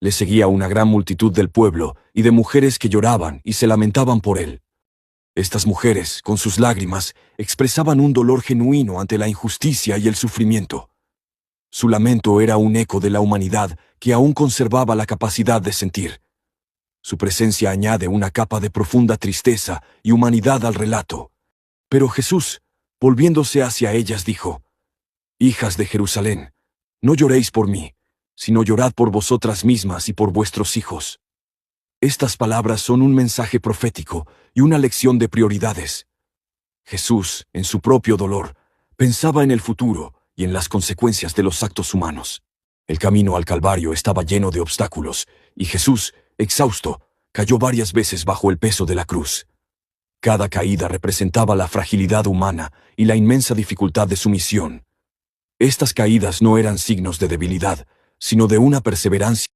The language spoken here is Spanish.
Le seguía una gran multitud del pueblo y de mujeres que lloraban y se lamentaban por él. Estas mujeres, con sus lágrimas, expresaban un dolor genuino ante la injusticia y el sufrimiento. Su lamento era un eco de la humanidad que aún conservaba la capacidad de sentir. Su presencia añade una capa de profunda tristeza y humanidad al relato. Pero Jesús, volviéndose hacia ellas, dijo: «Hijas de Jerusalén, no lloréis por mí, sino llorad por vosotras mismas y por vuestros hijos». Estas palabras son un mensaje profético y una lección de prioridades. Jesús, en su propio dolor, pensaba en el futuro y en las consecuencias de los actos humanos. El camino al Calvario estaba lleno de obstáculos, y Jesús, exhausto, cayó varias veces bajo el peso de la cruz. Cada caída representaba la fragilidad humana y la inmensa dificultad de su misión. Estas caídas no eran signos de debilidad, sino de una perseverancia